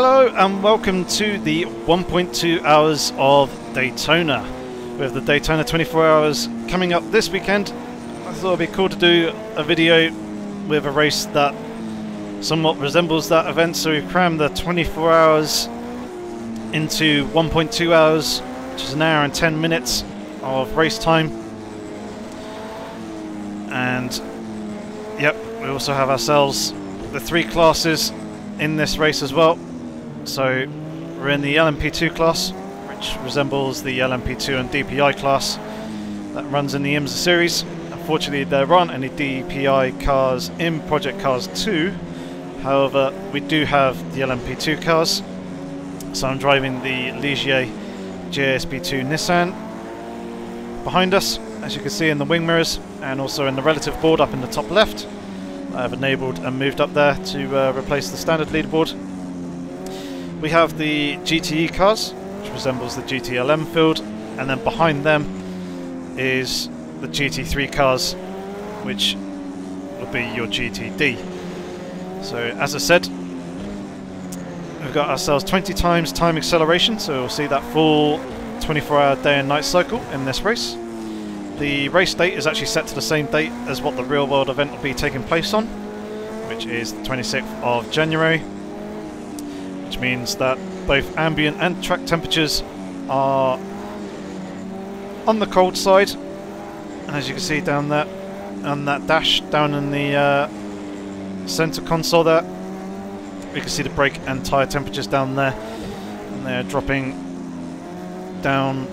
Hello and welcome to the 1.2 hours of Daytona. With the Daytona 24 hours coming up this weekend, I thought it'd be cool to do a video with a race that somewhat resembles that event, so we've crammed the 24 hours into 1.2 hours, which is an hour and 10 minutes of race time. And yep, we also have ourselves the three classes in this race as well. So we're in the LMP2 class, which resembles the LMP2 and DPI class that runs in the IMSA series. Unfortunately, there aren't any DPI cars in Project Cars 2. However, we do have the LMP2 cars. So I'm driving the Ligier JSB2 Nissan behind us, as you can see in the wing mirrors, and also in the relative board up in the top left. I have enabled and moved up there to replace the standard leaderboard. We have the GTE cars, which resembles the GTLM field, and then behind them is the GT3 cars, which would be your GTD. So as I said, we've got ourselves 20 times time acceleration, so we'll see that full 24-hour day and night cycle in this race. The race date is actually set to the same date as what the real world event will be taking place on, which is the 26th of January, which means that both ambient and track temperatures are on the cold side. And as you can see down there on that dash down in the center console there, we can see the brake and tyre temperatures down there, and they're dropping down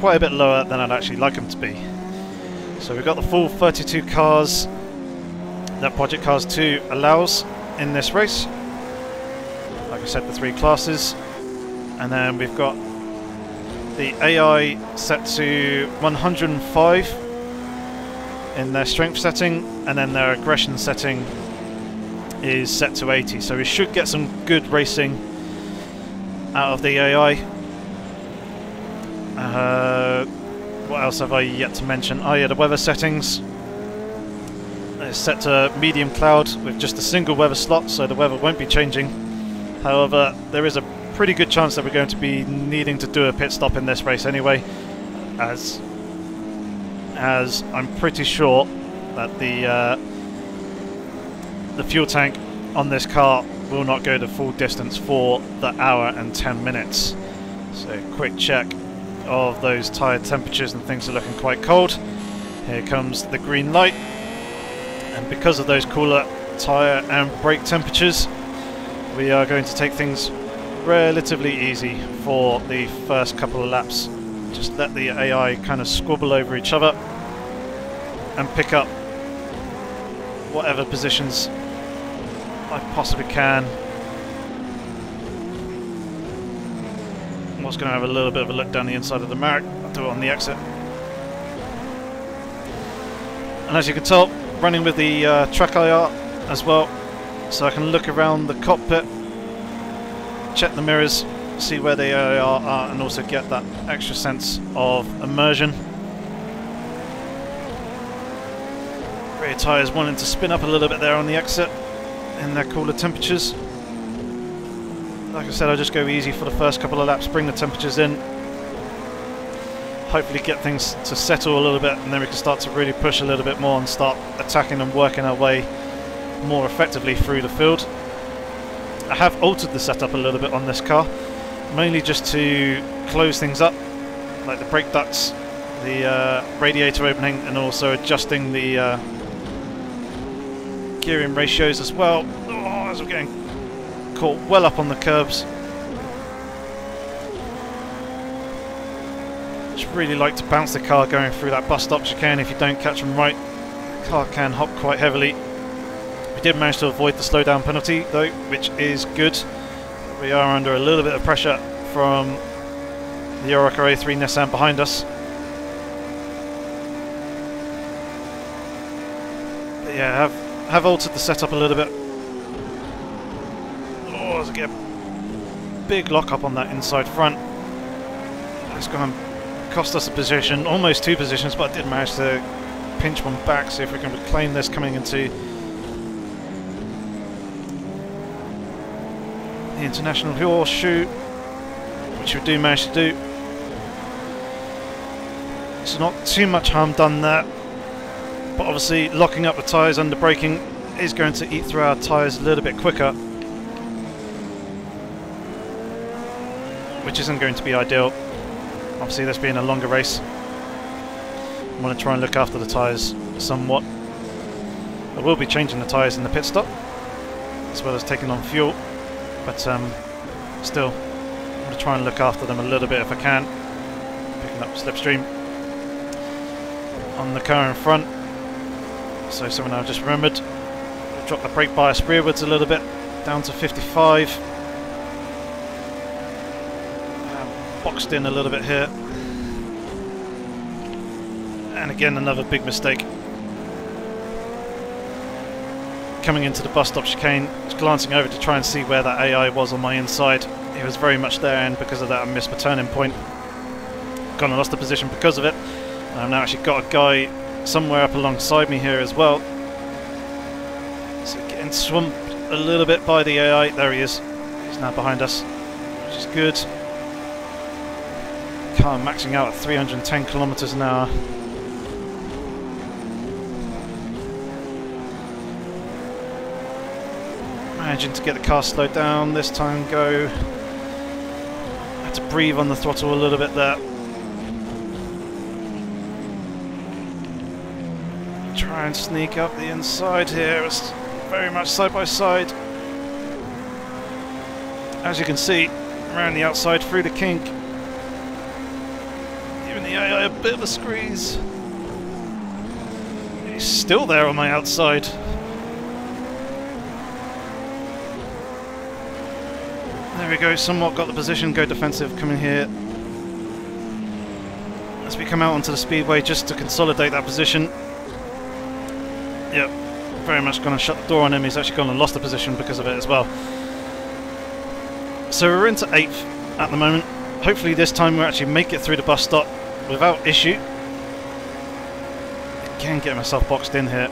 quite a bit lower than I'd actually like them to be. So we've got the full 32 cars that Project Cars 2 allows in this race. Like I said, the three classes, and then we've got the AI set to 105 in their strength setting, and then their aggression setting is set to 80, so we should get some good racing out of the AI. What else have I yet to mention? Oh yeah, the weather settings. It's set to medium cloud with just a single weather slot, so the weather won't be changing. However, there is a pretty good chance that we're going to be needing to do a pit stop in this race anyway, as I'm pretty sure that the fuel tank on this car will not go the full distance for the hour and 10 minutes. So quick check of those tyre temperatures, and things are looking quite cold. Here comes the green light, and because of those cooler tyre and brake temperatures, we are going to take things relatively easy for the first couple of laps. Just let the AI kind of squabble over each other and pick up whatever positions I possibly can. I'm also going to have a little bit of a look down the inside of the Marek. I'll do it on the exit. And as you can tell, running with the TrackIR as well, so I can look around the cockpit, check the mirrors, see where the AI are, and also get that extra sense of immersion. Rear tyres wanting to spin up a little bit there on the exit in their cooler temperatures. Like I said, I'll just go easy for the first couple of laps, bring the temperatures in, hopefully get things to settle a little bit, and then we can start to really push a little bit more and start attacking and working our way more effectively through the field. I have altered the setup a little bit on this car, mainly just to close things up, like the brake ducts, the radiator opening, and also adjusting the gearing ratios as well. Oh, as we're getting caught well up on the curbs. Just really like to bounce the car going through that bus stop chicane. If you don't catch them right, the car can hop quite heavily. We did manage to avoid the slowdown penalty though, which is good. We are under a little bit of pressure from the Oroca A3 Nissan behind us. But yeah, have altered the setup a little bit. Oh, as I get a big lock up on that inside front. It's going to cost us a position, almost two positions, but I did manage to pinch one back, see if we can reclaim this coming into the International Horseshoe, which we do manage to do. So not too much harm done there, but obviously locking up the tyres under braking is going to eat through our tyres a little bit quicker, which isn't going to be ideal. Obviously this being a longer race, I want to try and look after the tyres somewhat. I will be changing the tyres in the pit stop, as well as taking on fuel, but still, I'm going to try and look after them a little bit if I can. Picking up Slipstream on the car in front. So something I've just remembered, drop the brake bias rearwards a little bit, down to 55. Boxed in a little bit here. And again, another big mistake. Coming into the bus stop chicane, just glancing over to try and see where that AI was on my inside. He was very much there, and because of that I missed my turning point. Kind of lost the position because of it. And I've now actually got a guy somewhere up alongside me here as well. So getting swamped a little bit by the AI. There he is. He's now behind us, which is good. Car maxing out at 310 kilometers an hour. Managing to get the car slowed down this time. Go. Had to breathe on the throttle a little bit there. Try and sneak up the inside here. It's very much side by side. As you can see, around the outside through the kink. Giving the AI a bit of a squeeze. He's still there on my outside. There we go, somewhat got the position, go defensive coming here. As we come out onto the speedway just to consolidate that position. Yep, very much going to shut the door on him. He's actually gone and lost the position because of it as well. So we're into 8th at the moment. Hopefully this time we'll actually make it through the bus stop without issue. Again, getting myself boxed in here.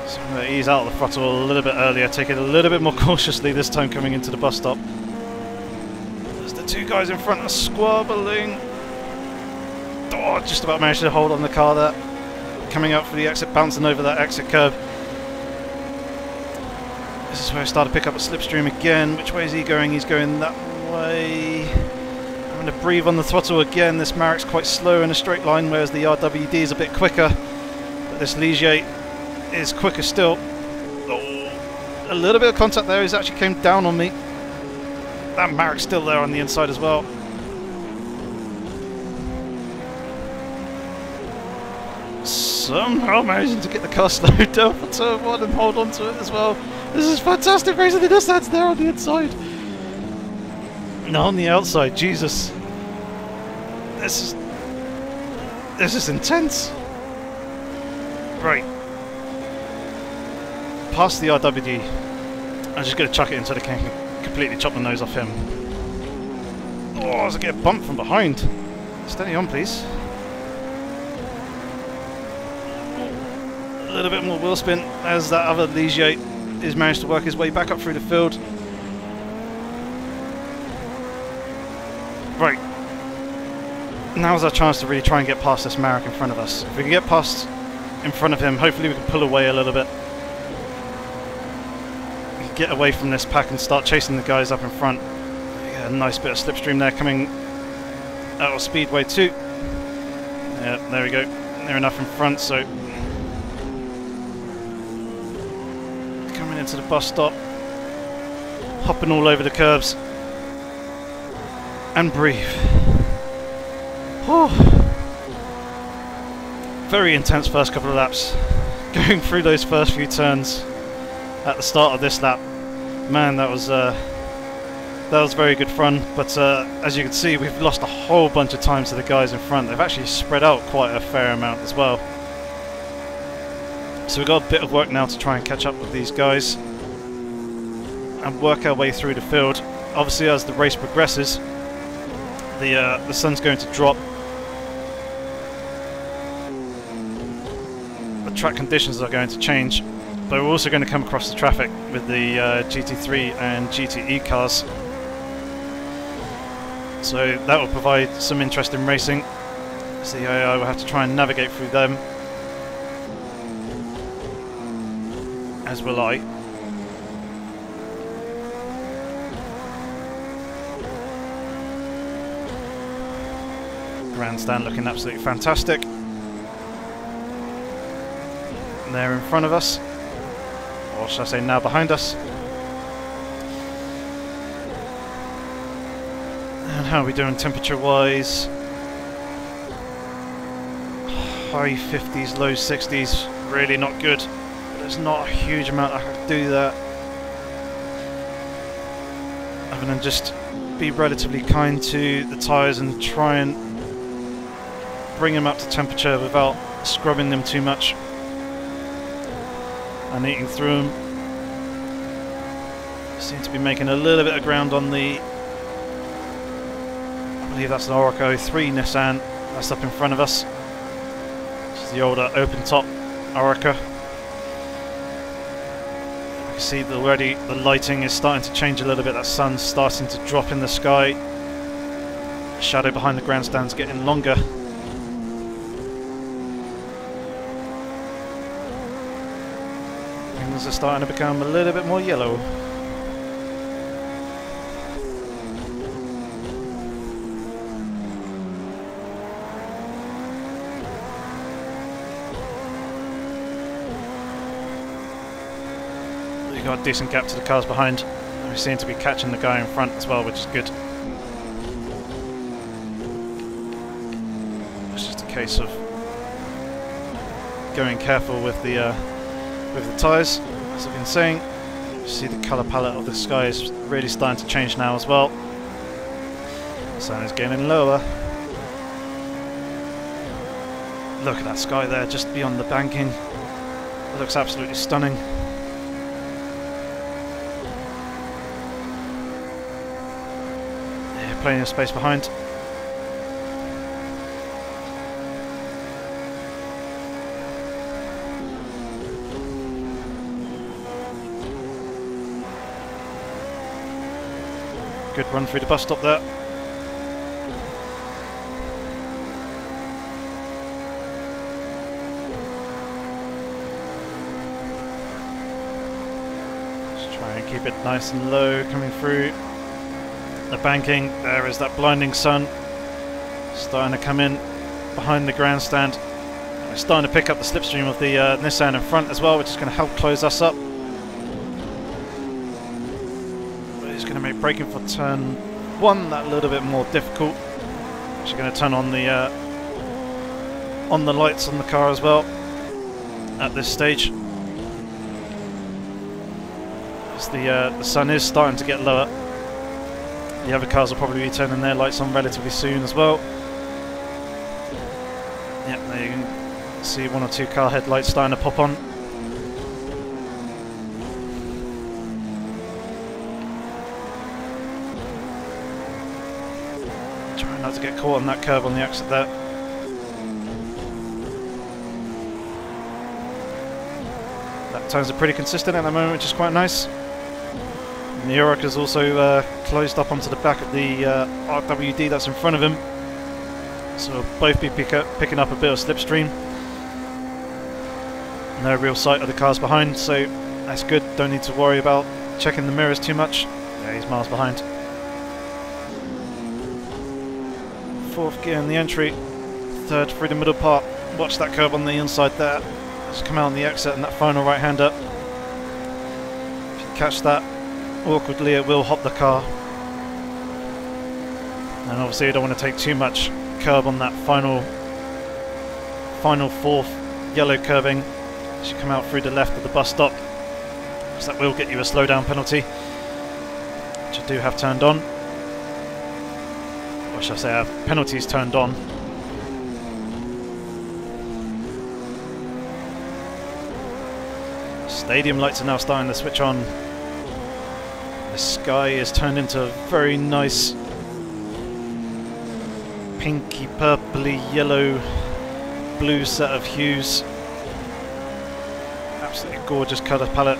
So I'm going to ease out of the throttle a little bit earlier, take it a little bit more cautiously this time coming into the bus stop. There's the two guys in front are squabbling. Oh, just about managed to hold on the car there. Coming out for the exit, bouncing over that exit curb. This is where I start to pick up a Slipstream again. Which way is he going? He's going that way. I'm going to breathe on the throttle again. This Marik's quite slow in a straight line, whereas the RWD is a bit quicker. But this Ligier is quicker still. Oh, a little bit of contact there. He's actually came down on me. That Marik's still there on the inside as well. Somehow managing to get the car slowed down for turn 1 and hold on to it as well. This is fantastic racing. The Nissan's there on the inside. No, on the outside. Jesus. This is intense. Right. Past the RWD. I'm just going to chuck it into the can and completely chop the nose off him. Oh, as I get bumped from behind. Steady on, please. A little bit more wheel spin as that other Ligier is managed to work his way back up through the field. Right. Now's our chance to really try and get past this Marik in front of us. If we can get past in front of him, hopefully we can pull away a little bit. We can get away from this pack and start chasing the guys up in front. Yeah, a nice bit of Slipstream there coming out of Speedway 2. Yeah, there we go. Near enough in front, so coming into the bus stop, hopping all over the curbs, and breathe. Whew. Very intense first couple of laps. Going through those first few turns at the start of this lap, man, that was very good fun. But as you can see, we've lost a whole bunch of time to the guys in front. They've actually spread out quite a fair amount as well. So we've got a bit of work now to try and catch up with these guys and work our way through the field. Obviously, as the race progresses, the sun's going to drop. The track conditions are going to change, but we're also going to come across the traffic with the GT3 and GTE cars. So that will provide some interesting racing. So the AI will have to try and navigate through them, as will I. Grandstand looking absolutely fantastic. And they're in front of us, or should I say now behind us. And how are we doing temperature wise? High 50s, low 60s, really not good. But there's not a huge amount I can do that. Other than just be relatively kind to the tyres and try and bring them up to temperature without scrubbing them too much and eating through them. Seem to be making a little bit of ground on the, I believe that's an Oracle 03 Nissan that's up in front of us. This is the older open top Oracle. You can see that already the lighting is starting to change a little bit. That sun's starting to drop in the sky. The shadow behind the grandstand's getting longer. Things are starting to become a little bit more yellow. We've got a decent gap to the cars behind. We seem to be catching the guy in front as well, which is good. It's just a case of going careful with the tyres. As I've been saying, you see the colour palette of the sky is really starting to change now as well. The sun is getting lower. Look at that sky there, just beyond the banking. It looks absolutely stunning. Yeah, plenty of space behind. Good run through the bus stop there. Just try and keep it nice and low coming through the banking. There is that blinding sun starting to come in behind the grandstand. We're starting to pick up the slipstream of the Nissan in front as well, which is going to help close us up. Going to make braking for turn 1 that little bit more difficult. Actually going to turn on the lights on the car as well at this stage, as the sun is starting to get lower. The other cars will probably be turning their lights on relatively soon as well. Yep, there you can see 1 or 2 car headlights starting to pop on. Not to get caught on that curve on the exit there. That times are pretty consistent at the moment, which is quite nice. And the Oracle is also closed up onto the back of the RWD that's in front of him. So we'll both be picking up a bit of slipstream. No real sight of the cars behind, so that's good. Don't need to worry about checking the mirrors too much. Yeah, he's miles behind. 4th gear in the entry, 3rd through the middle part. Watch that curve on the inside there. Just come out on the exit and that final right hander. If you catch that awkwardly, it will hop the car. And obviously you don't want to take too much curb on that final 4th yellow curving as you come out through the left of the bus stop, because that will get you a slowdown penalty, which I do have turned on. Or should I say I have penalties turned on. Stadium lights are now starting to switch on. The sky is turned into a very nice pinky, purpley, yellow, blue set of hues. Absolutely gorgeous colour palette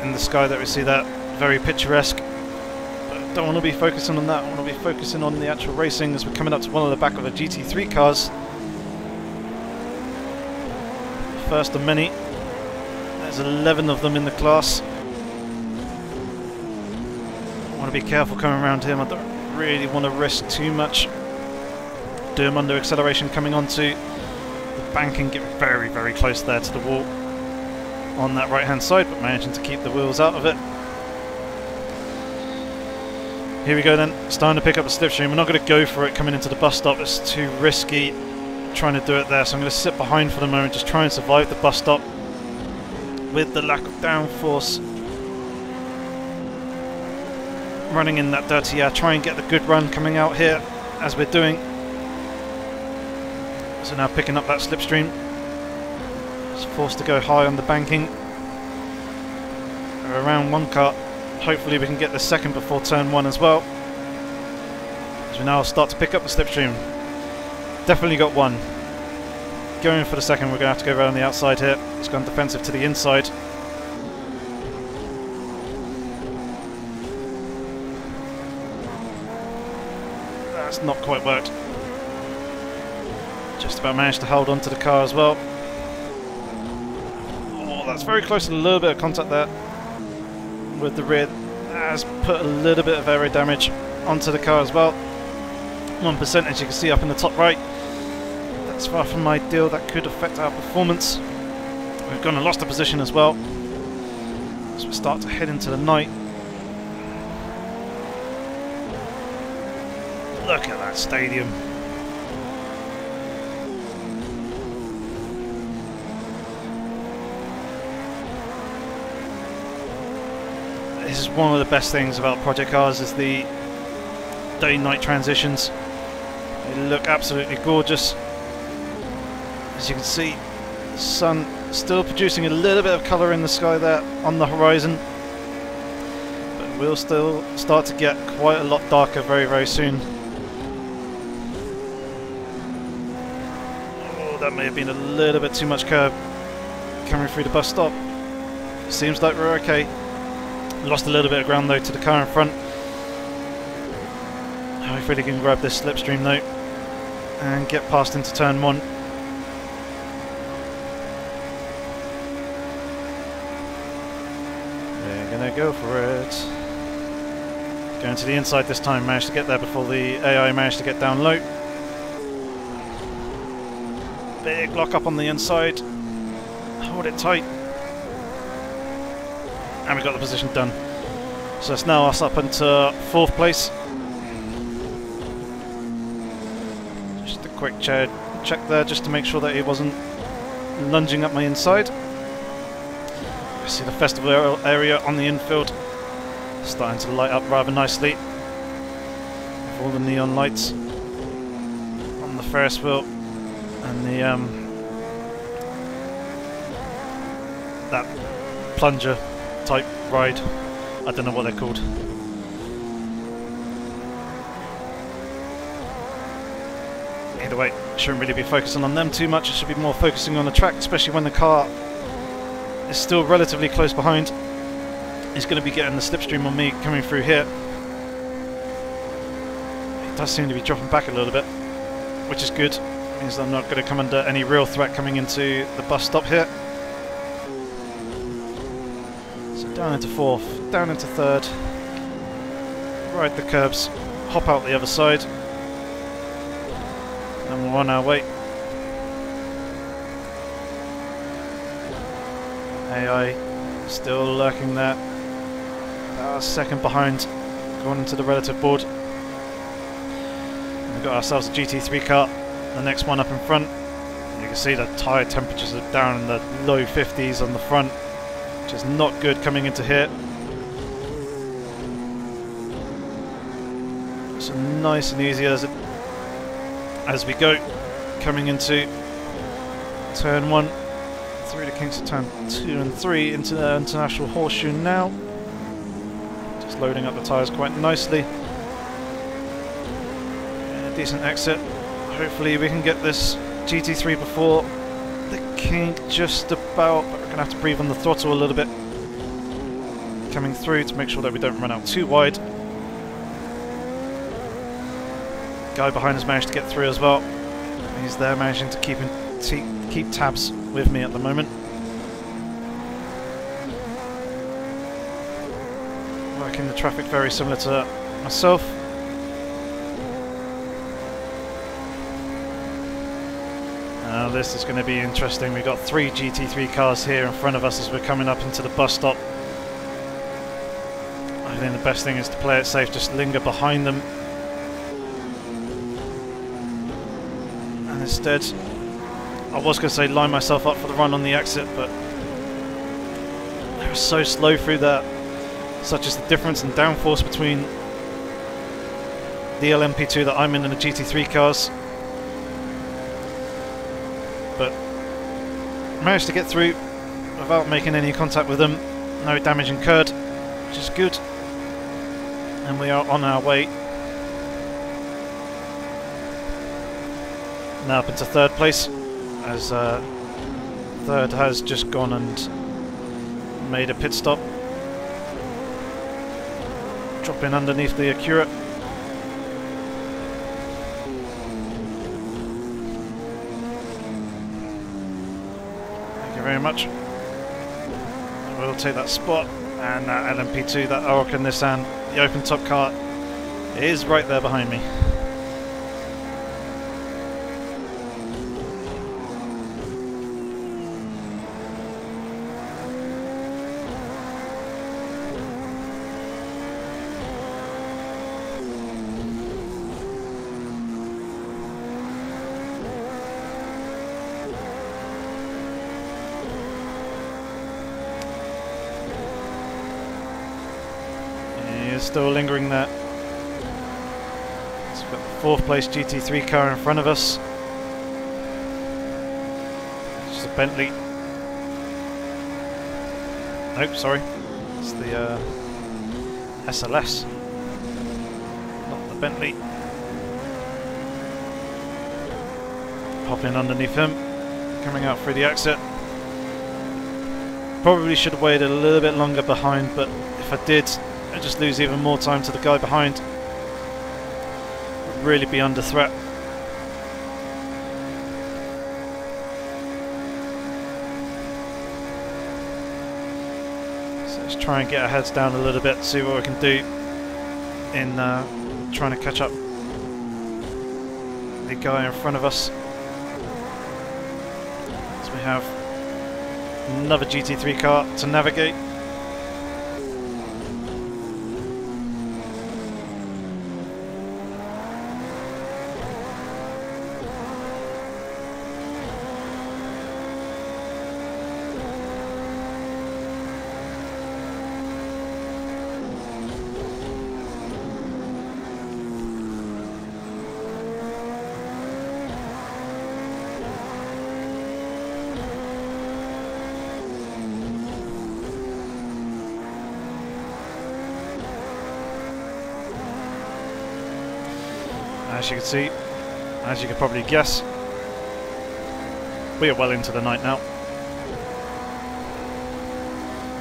in the sky that we see there. Very picturesque. But don't want to be focusing on that. I want to be focusing on the actual racing as we're coming up to one of the back of the GT3 cars. First of many. There's 11 of them in the class. I want to be careful coming around him. I don't really want to risk too much. Do him under acceleration coming onto the bank and get very, very close there to the wall on that right hand side, but managing to keep the wheels out of it. Here we go then, starting to pick up the slipstream. We're not going to go for it coming into the bus stop, it's too risky trying to do it there, so I'm going to sit behind for the moment, just try and survive the bus stop with the lack of downforce. Running in that dirty air, try and get the good run coming out here as we're doing. So now picking up that slipstream. It's forced to go high on the banking. We're around one car. Hopefully we can get the second before turn 1 as well. As we now start to pick up the slipstream. Definitely got one. Going for the second, we're going to have to go around the outside here. It's gone defensive to the inside. That's not quite worked. Just about managed to hold on to the car as well. Oh, that's very close to a little bit of contact there with the rear. Has put a little bit of aero damage onto the car as well. 1%, as you can see up in the top right. That's far from ideal. That could affect our performance. We've gone and lost a position as well as we start to head into the night. Look at that stadium. This is one of the best things about project cars, is the day-night transitions. They look absolutely gorgeous. As you can see, the sun still producing a little bit of colour in the sky there on the horizon, but we'll still start to get quite a lot darker very, very soon. Oh, that may have been a little bit too much curb coming through the bus stop. Seems like we're okay. Lost a little bit of ground though to the car in front. Hopefully we can grab this slipstream though and get past into turn 1. We're gonna go for it. Going to the inside this time, managed to get there before the AI managed to get down low. Big lock up on the inside. Hold it tight. And we got the position done. So it's now us up into 4th place. Just a quick check there just to make sure that he wasn't lunging up my inside. I see the festival area on the infield starting to light up rather nicely with all the neon lights on the Ferris wheel and the that plunger type ride. I don't know what they're called. Either way, shouldn't really be focusing on them too much. It should be more focusing on the track, especially when the car is still relatively close behind. He's going to be getting the slipstream on me coming through here. It does seem to be dropping back a little bit, which is good. It means I'm not going to come under any real threat coming into the bus stop here. Down into 4th, down into 3rd, ride the curbs, hop out the other side, and we're on our way. AI still lurking there, about a second behind, going into the relative board. And we've got ourselves a GT3 car, the next one up in front. You can see the tyre temperatures are down in the low 50s on the front, which is not good coming into here. So nice and easy as we go, coming into turn 1, through the kinks of turn 2 and 3 into the international horseshoe now. Just loading up the tyres quite nicely. A decent exit. Hopefully we can get this GT3 before the kink just about, but we're going to have to breathe on the throttle a little bit coming through to make sure that we don't run out too wide. Guy behind has managed to get through as well. He's there managing to keep tabs with me at the moment. Working the traffic very similar to myself. Now this is going to be interesting. We've got 3 GT3 cars here in front of us as we're coming up into the bus stop. I think the best thing is to play it safe, just linger behind them. And instead, I was going to say line myself up for the run on the exit, but they were so slow through that. Such as the difference in downforce between the LMP2 that I'm in and the GT3 cars. But managed to get through without making any contact with them. No damage incurred, which is good. And we are on our way now up into 3rd place, as 3rd has just gone and made a pit stop. Dropping underneath the Acura. Thank you very much. We'll take that spot, and that LMP2, that Alacantara Nissan, the open top car, is right there behind me. Still lingering there. So we've got the 4th place GT3 car in front of us. It's a Bentley. Nope, sorry. It's the SLS. Not the Bentley. Hopping underneath him. Coming out through the exit. Probably should have waited a little bit longer behind, but if I did, I'd just lose even more time to the guy behind. Would really be under threat. So let's try and get our heads down a little bit, see what we can do in trying to catch up the guy in front of us. So we have another GT3 car to navigate. As you can see, as you can probably guess, we are well into the night now.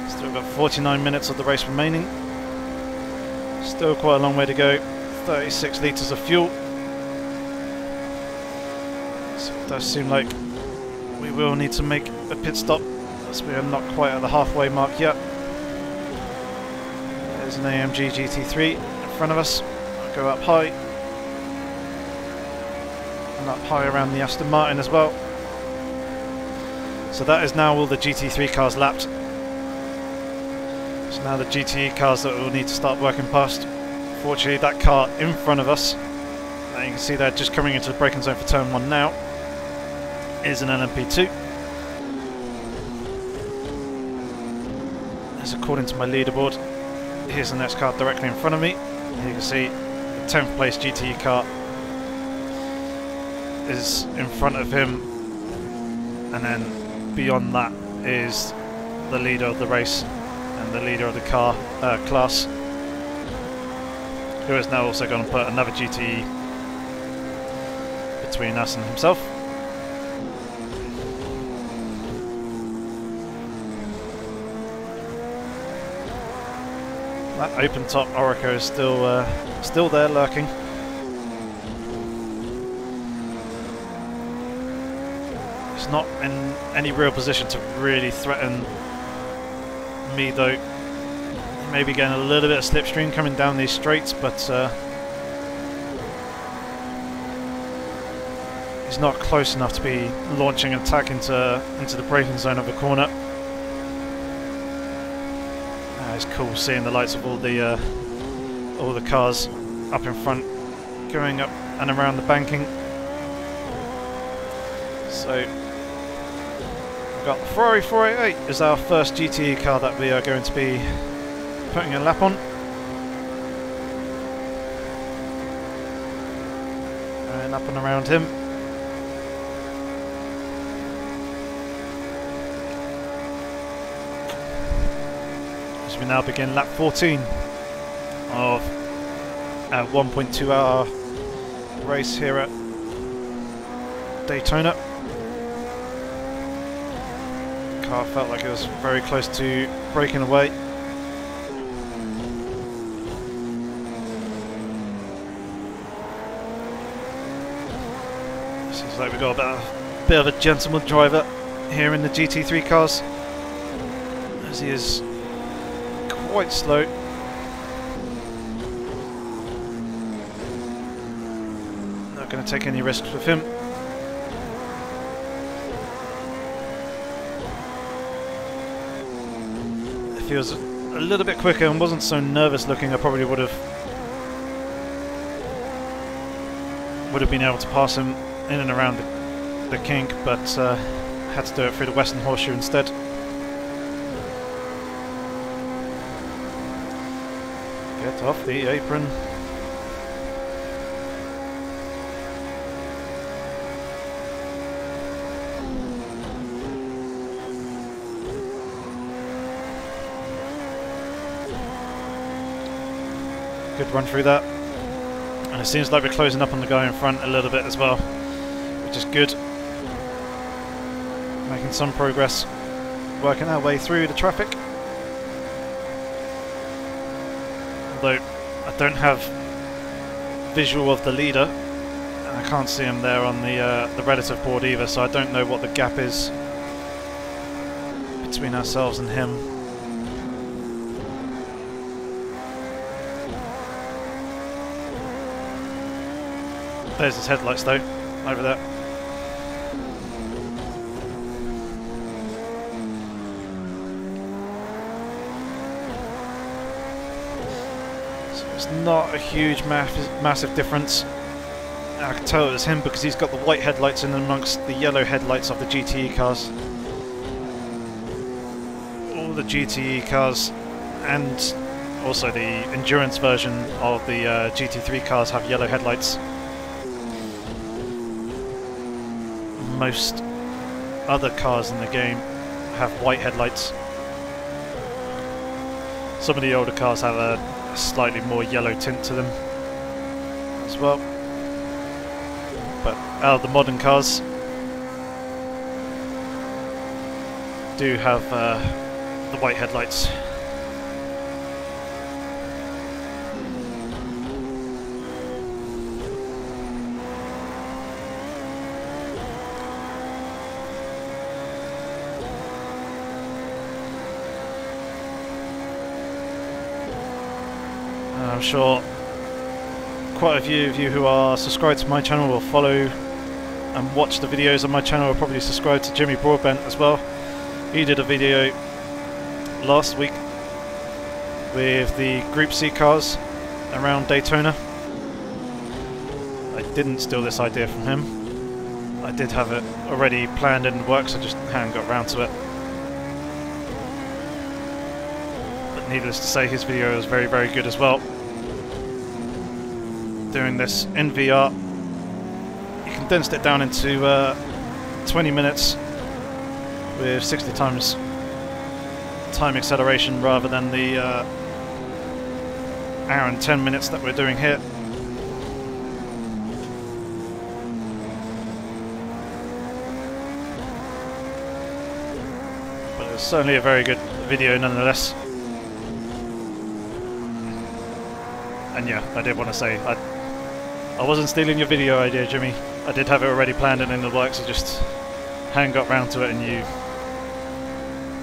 Still got 49 minutes of the race remaining. Still quite a long way to go. 36 litres of fuel. So it does seem like we will need to make a pit stop, as we are not quite at the halfway mark yet. There's an AMG GT3 in front of us. I'll go up high. And up high around the Aston Martin as well. So that is now all the GT3 cars lapped. So now the GTE cars that we'll need to start working past. Fortunately, that car in front of us, you can see they're just coming into the braking zone for turn 1 now, is an LMP2. As according to my leaderboard, here's the next car directly in front of me. Here you can see the 10th place GTE car is in front of him, and then beyond that is the leader of the race and the leader of the car class, who is now also going to put another GTE between us and himself. That open top Oracle is still there lurking. not in any real position to really threaten me though. Maybe getting a little bit of slipstream coming down these straights, but he's not close enough to be launching an attack into the braking zone of the corner. It's cool seeing the lights of all the cars up in front, going up and around the banking. So we've got the Ferrari 488 is our first GTE car that we are going to be putting a lap on. And up and around him. As we now begin lap 14 of a 1.2 hour race here at Daytona. Car felt like it was very close to breaking away. Seems like we've got a bit of a gentleman driver here in the GT3 cars, as he is quite slow. Not going to take any risks with him. If he was a little bit quicker and wasn't so nervous looking, I probably would have been able to pass him in and around the kink, but had to do it through the Western Horseshoe instead. Get off the apron. Good run through that. And it seems like we're closing up on the guy in front a little bit as well, which is good. Making some progress, working our way through the traffic. Although I don't have visual of the leader, and I can't see him there on the relative board either, so I don't know what the gap is between ourselves and him. There's his headlights though, over there. So it's not a huge massive difference. I can tell it was him because he's got the white headlights in amongst the yellow headlights of the GTE cars. All the GTE cars and also the endurance version of the GT3 cars have yellow headlights. Most other cars in the game have white headlights. Some of the older cars have a slightly more yellow tint to them as well. But out of the modern cars do have the white headlights. I'm sure quite a few of you who are subscribed to my channel will follow and watch the videos on my channel, will probably subscribe to Jimmy Broadbent as well. He did a video last week with the Group C cars around Daytona. I didn't steal this idea from him. I did have it already planned in the works, I just hadn't got around to it. But needless to say, his video was very, very good as well. Doing this in VR, he condensed it down into 20 minutes with 60 times time acceleration rather than the hour and 10 minutes that we're doing here. But it's certainly a very good video nonetheless. And yeah, I did want to say, I wasn't stealing your video idea, Jimmy. I did have it already planned and in the works, I just hadn't got round to it, and you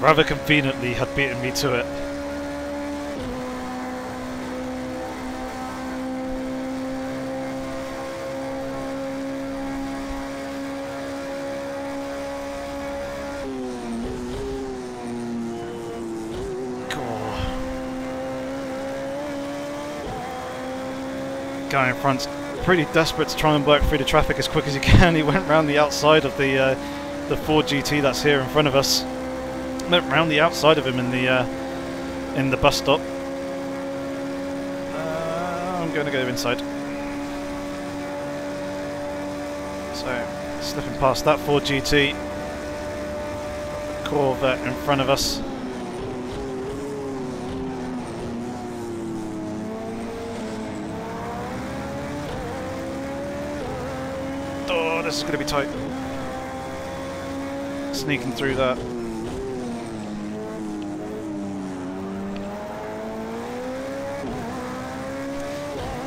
rather conveniently had beaten me to it. Guy in front's pretty desperate to try and work through the traffic as quick as he can. He went round the outside of the Ford GT that's here in front of us. Went round the outside of him in the bus stop. I'm going to go inside. So slipping past that Ford GT, Corvette in front of us. This is going to be tight. Sneaking through that.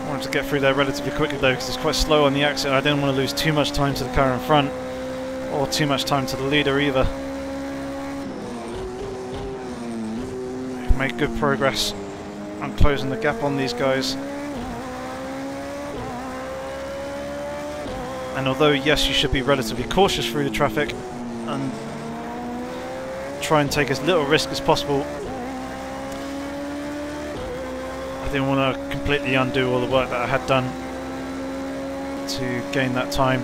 I wanted to get through there relatively quickly though, because it's quite slow on the exit. I didn't want to lose too much time to the car in front, or too much time to the leader either. We've made good progress. I'm closing the gap on these guys. And although, yes, you should be relatively cautious through the traffic and try and take as little risk as possible, I didn't want to completely undo all the work that I had done to gain that time.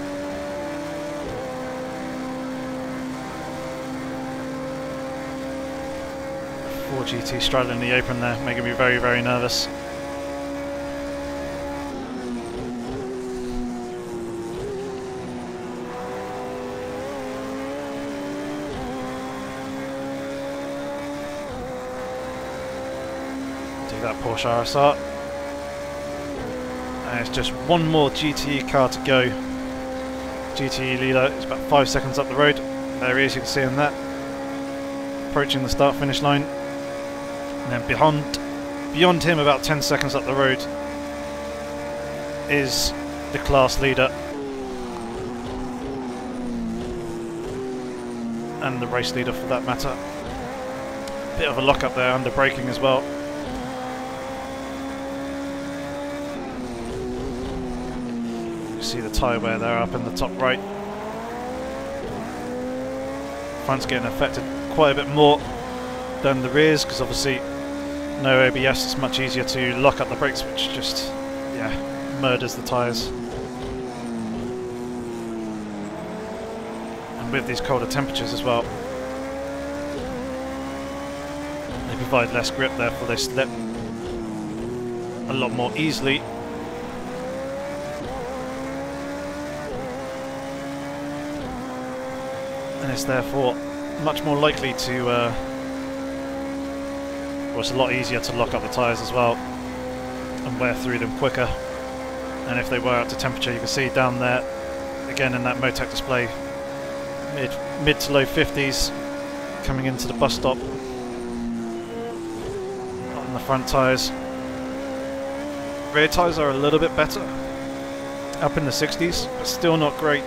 Ford GT straddling the apron there, making me very, very nervous. That Porsche RSR, and it's just one more GTE car to go. GTE leader is about 5 seconds up the road. There he is, you can see him there, approaching the start finish line, and then beyond him, about 10 seconds up the road, is the class leader and the race leader for that matter. Bit of a lock up there under braking as well. See the tyre wear there up in the top right. Front's getting affected quite a bit more than the rears, because obviously no ABS, it's much easier to lock up the brakes, which just, yeah, murders the tyres. And with these colder temperatures as well, they provide less grip, therefore they slip a lot more easily. And it's therefore much more likely to, well, it's a lot easier to lock up the tyres as well and wear through them quicker. And if they wear up to temperature, you can see down there, again in that Motec display, mid to low 50s coming into the bus stop on the front tyres. Rear tyres are a little bit better, up in the 60s, but still not great.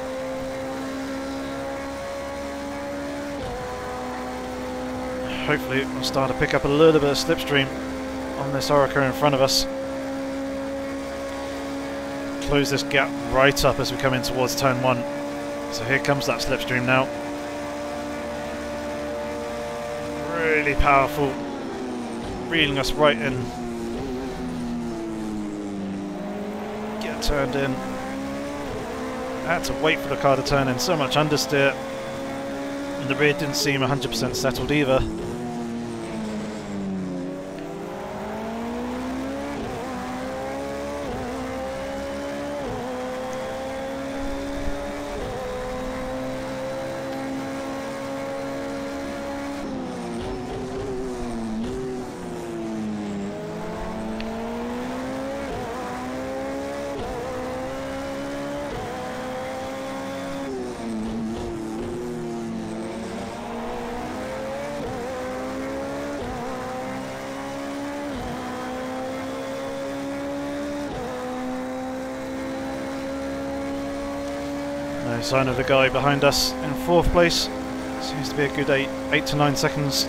Hopefully we'll start to pick up a little bit of slipstream on this Oracle in front of us. Close this gap right up as we come in towards turn 1. So here comes that slipstream now. Really powerful, reeling us right in. Get turned in. I had to wait for the car to turn in, so much understeer. And the rear didn't seem 100% settled either. No sign of the guy behind us in 4th place. Seems to be a good 8 to 9 seconds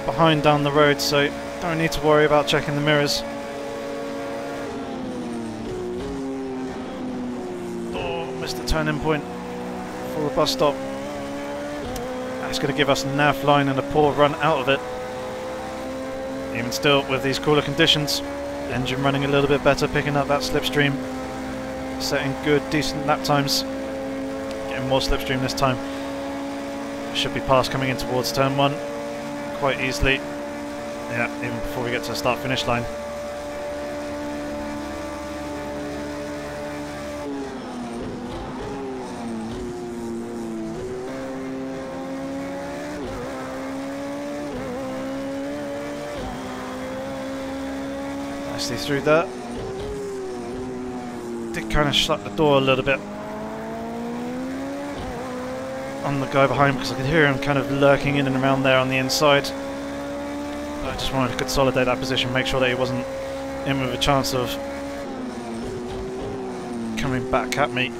behind down the road, so don't need to worry about checking the mirrors. Oh, missed the turning point for the bus stop. That's going to give us a nav line and a poor run out of it. Even still, with these cooler conditions, engine running a little bit better, picking up that slipstream, setting good, decent lap times, getting more slipstream this time. Should be past coming in towards turn 1 quite easily. Yeah, even before we get to the start-finish line. Nicely through that. Did kind of shut the door a little bit on the guy behind because I could hear him kind of lurking in and around there on the inside. I just wanted to consolidate that position, make sure that he wasn't in with a chance of coming back at me.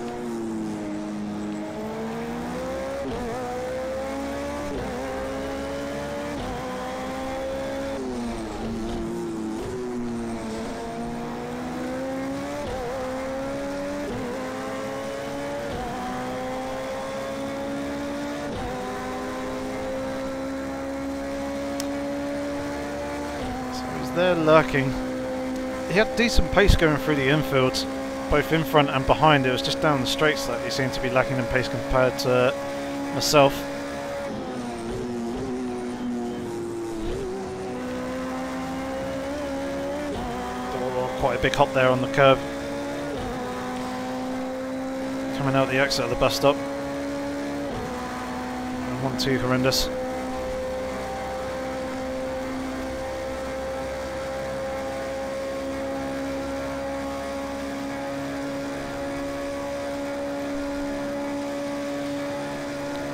There lurking. He had decent pace going through the infield, both in front and behind. It was just down the straights that he seemed to be lacking in pace compared to myself. Oh, quite a big hop there on the curb. Coming out the exit of the bus stop. 1-2 horrendous.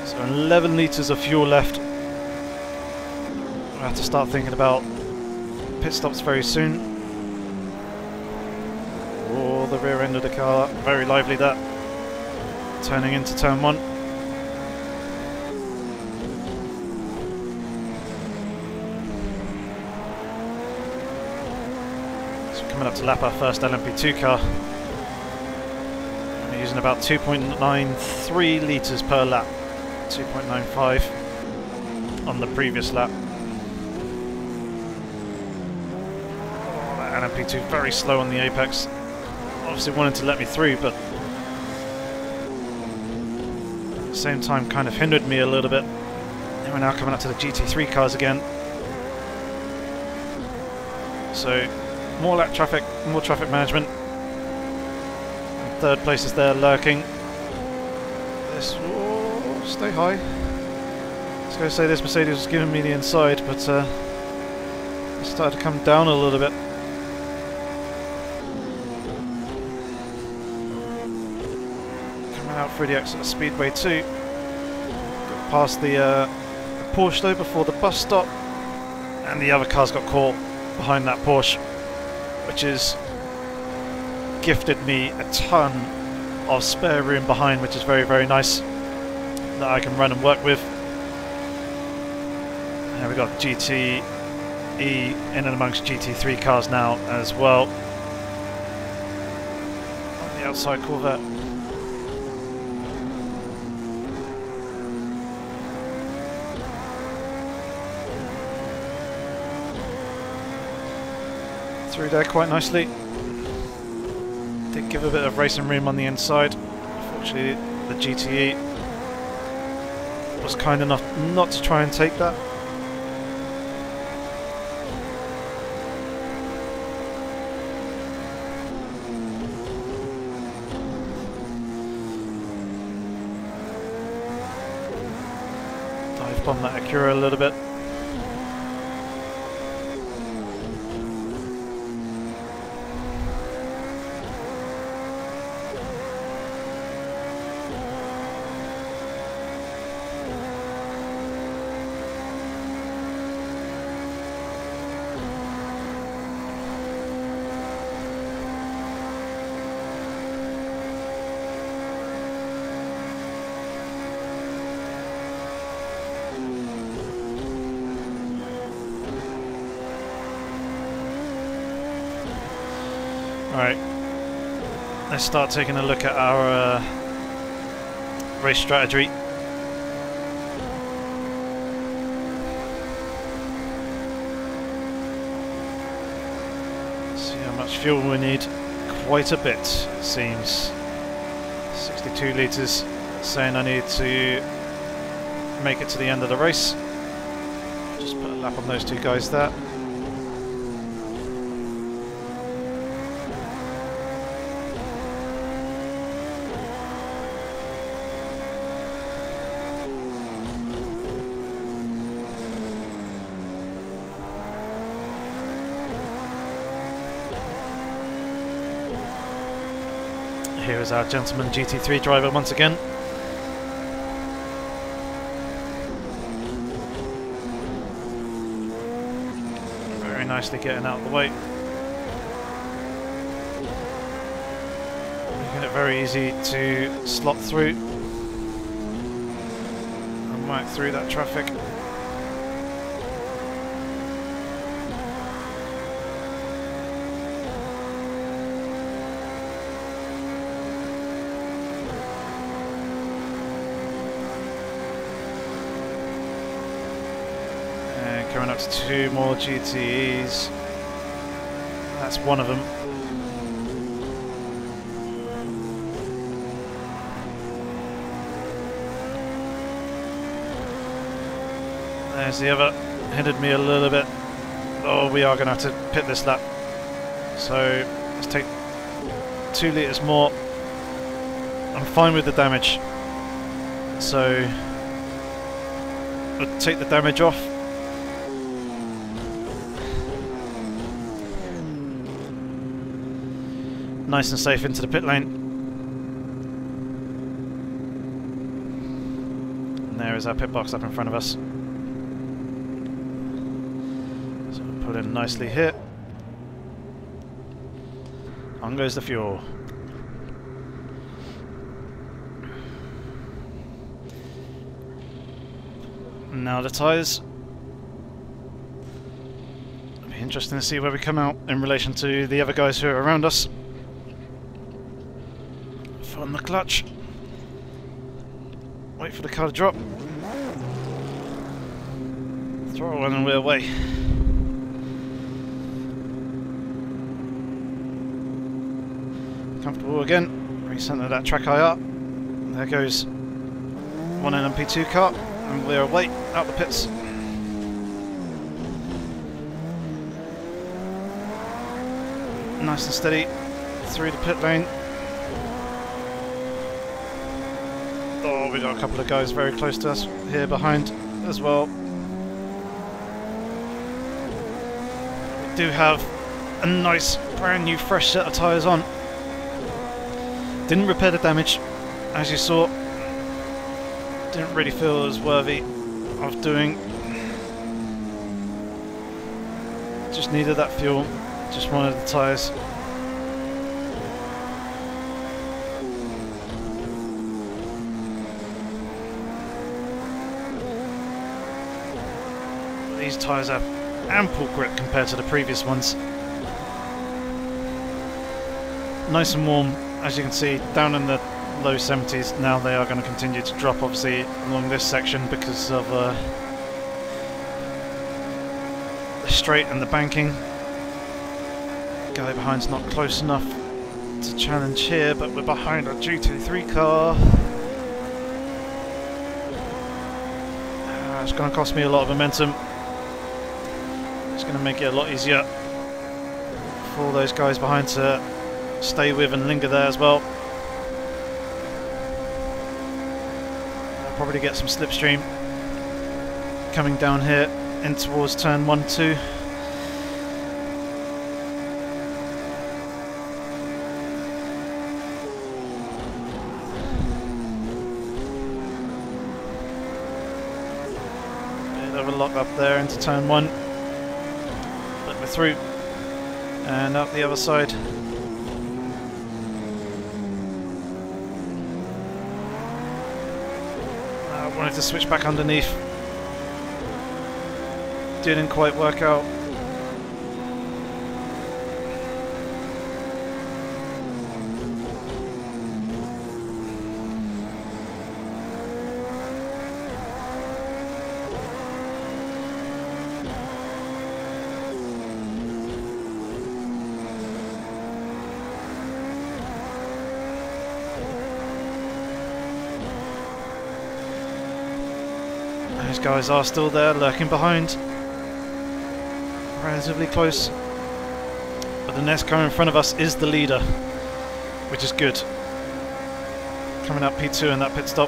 So 11 litres of fuel left. We'll have to start thinking about pit stops very soon. Oh, the rear end of the car, very lively that. Turning into turn 1. So coming up to lap our first LMP2 car. We're using about 2.93 litres per lap. 2.95 on the previous lap. Oh, that LMP2 very slow on the apex. Obviously wanted to let me through, but at the same time kind of hindered me a little bit. And we're now coming up to the GT3 cars again. So more lap traffic, more traffic management. And 3rd place is there lurking. This. Stay high. I was going to say this Mercedes was giving me the inside, but it started to come down a little bit. Coming out through the exit of Speedway 2. Got past the Porsche though before the bus stop, and the other cars got caught behind that Porsche, which has gifted me a ton of spare room behind, which is very, very nice. That I can run and work with. And we've got GTE in and amongst GT3 cars now as well. On the outside Corvette. Through there quite nicely. Did give a bit of racing room on the inside. Unfortunately, the GTE was kind enough not to try and take that. Dive bomb that Acura a little bit. Alright, let's start taking a look at our race strategy. See how much fuel we need. Quite a bit, it seems. 62 litres, saying I need to make it to the end of the race. Just put a lap on those two guys there. Here is our gentleman GT3 driver once again. Very nicely getting out of the way. Making it very easy to slot through and whack through that traffic. Coming up to 2 more GTEs. That's one of them. There's the other. Hindered me a little bit. Oh, we are going to have to pit this lap. So let's take 2 litres more. I'm fine with the damage. So we'll take the damage off. Nice and safe into the pit lane. And there is our pit box up in front of us. So we'll put in nicely here. On goes the fuel. Now the tyres. It'll be interesting to see where we come out in relation to the other guys who are around us. On the clutch. Wait for the car to drop. Throttle and we're away. Comfortable again. Recenter that TrackIR. There goes one LMP2 car, and we're away out the pits. Nice and steady through the pit lane. Oh, we got a couple of guys very close to us here behind as well. We do have a nice brand new fresh set of tyres on. Didn't repair the damage, as you saw. Didn't really feel as worthy of doing. Just needed that fuel, just wanted the tyres. These tyres have ample grip compared to the previous ones. Nice and warm, as you can see, down in the low 70s. Now they are going to continue to drop, obviously, along this section because of the straight and the banking. Guy behind's not close enough to challenge here, but we're behind a GT3 car. It's going to cost me a lot of momentum. It's going to make it a lot easier for those guys behind to stay with and linger there as well. I'll probably get some slipstream coming down here in towards turn 1-2. Bit of a lock up there into turn 1. But we're through and up the other side. I wanted to switch back underneath. Didn't quite work out. guys are still there, lurking behind. Relatively close. But the next car in front of us is the leader, which is good. Coming up P2 in that pit stop.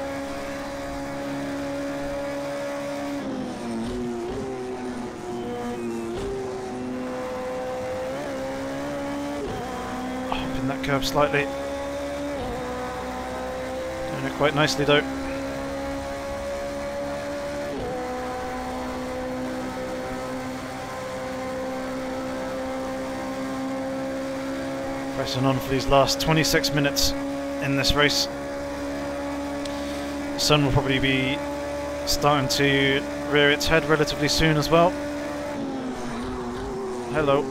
Up in that curve slightly. Doing it quite nicely though. Pressing on for these last 26 minutes in this race. The sun will probably be starting to rear its head relatively soon as well. Hello.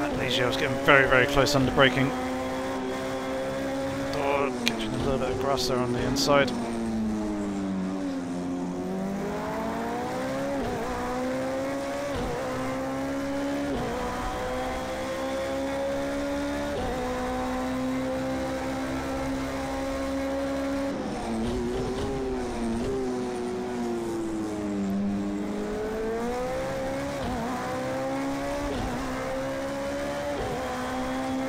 That Ligier was getting very, very close under braking. Oh, catching a little bit of grass there on the inside.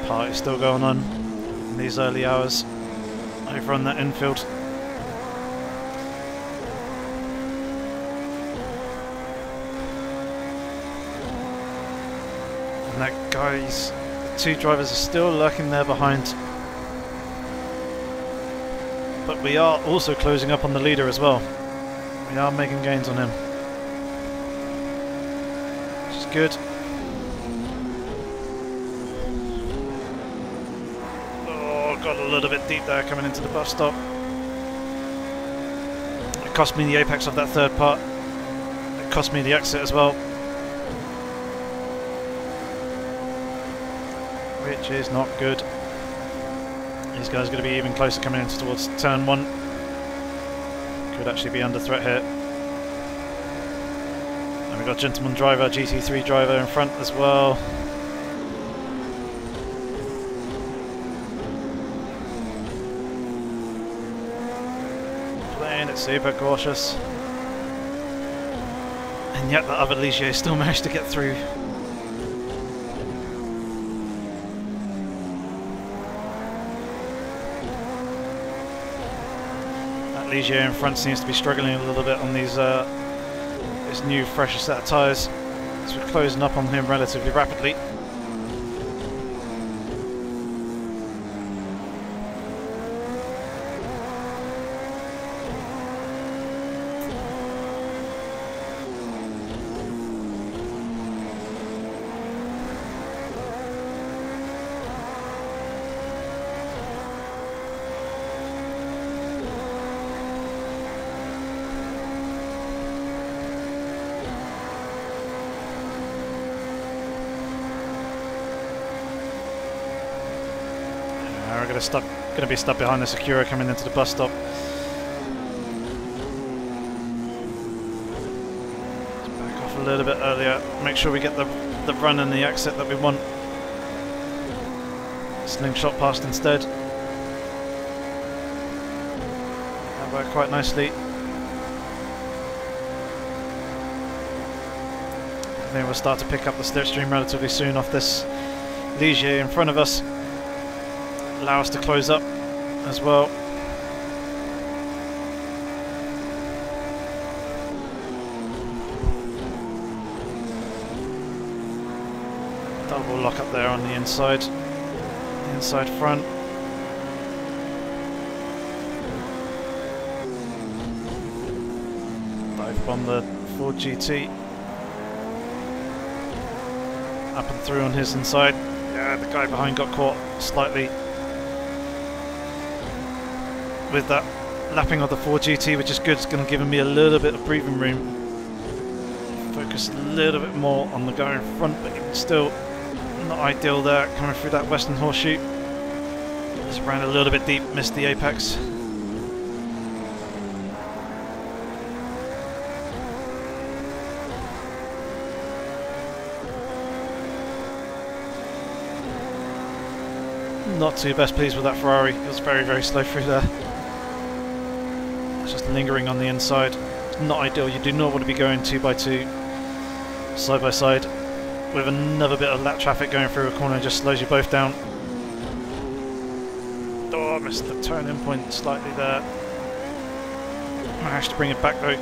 Party still going on in these early hours over on that infield. And that guys, the two drivers are still lurking there behind. But we are also closing up on the leader as well. We are making gains on him, which is good. Got a little bit deep there coming into the bus stop. It cost me the apex of that third part. It cost me the exit as well, which is not good. These guys are going to be even closer coming into towards turn 1. Could actually be under threat here. And we've got Gentleman Driver, GT3 driver in front as well. It's super cautious, and yet the other Ligier still managed to get through. That Ligier in front seems to be struggling a little bit on these this new fresher set of tyres, so we're closing up on him relatively rapidly. We're going to be stuck behind the Secura coming into the bus stop. Let's back off a little bit earlier. Make sure we get the run and the exit that we want. Slingshot past instead. That worked quite nicely. I think we'll start to pick up the slipstream relatively soon off this Ligier in front of us. Allow us to close up as well. Double lock up there on the inside front. Dive bomb the Ford GT. Up and through on his inside. Yeah, the guy behind got caught slightly with that lapping of the Ford GT, which is good. It's going to give me a little bit of breathing room. Focus a little bit more on the guy in front, but even still not ideal there, coming through that western horseshoe. Just ran a little bit deep, missed the apex. Not too best pleased with that Ferrari. It was very, very slow through there. It's just lingering on the inside. It's not ideal. You do not want to be going 2x2 side by side with another bit of lap traffic going through a corner. It just slows you both down. Oh, I missed the turning point slightly there. Managed to bring it back though.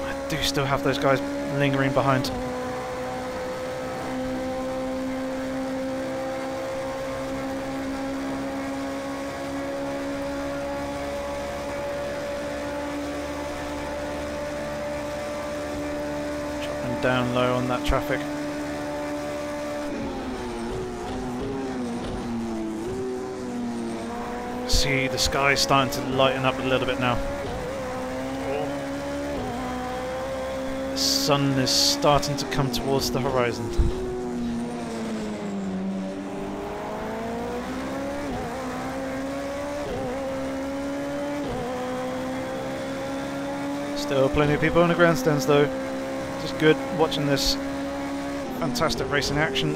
I do still have those guys lingering behind. Dropping down low on that traffic. See the sky starting to lighten up a little bit now. The sun is starting to come towards the horizon. Still plenty of people in the grandstands though. Just good watching this fantastic race in action.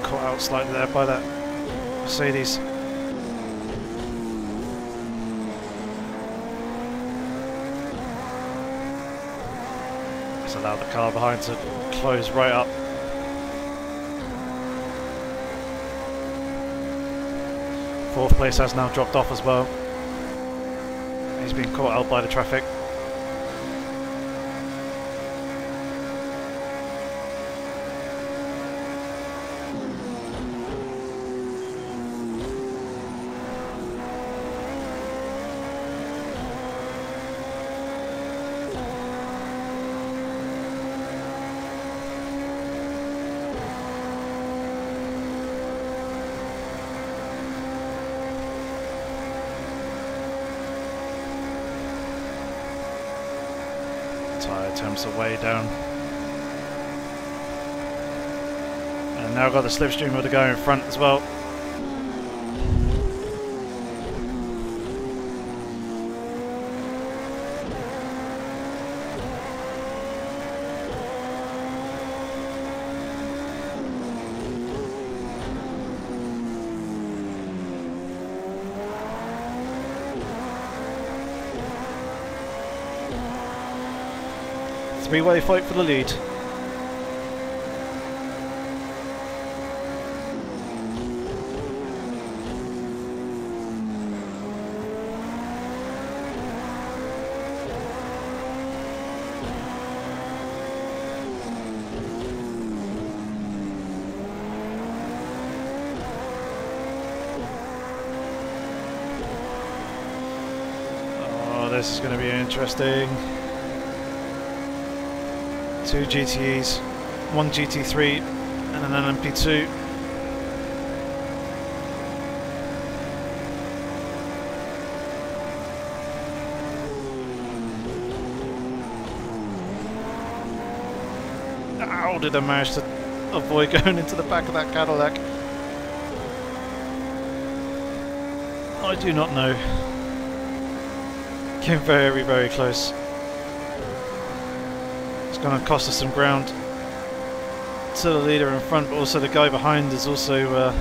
Caught out slightly there by that Mercedes. Just allowed the car behind to close right up. Fourth place has now dropped off as well. He's been caught out by the traffic. Tyre temps are way down. And now got the Slipstream with the guy in front as well. Three-way fight for the lead. Oh, this is going to be interesting. 2 GTEs, 1 GT3 and an LMP2. How did I manage to avoid going into the back of that Cadillac? I do not know. Came very, very close. It's going to cost us some ground to the leader in front, but also the guy behind has also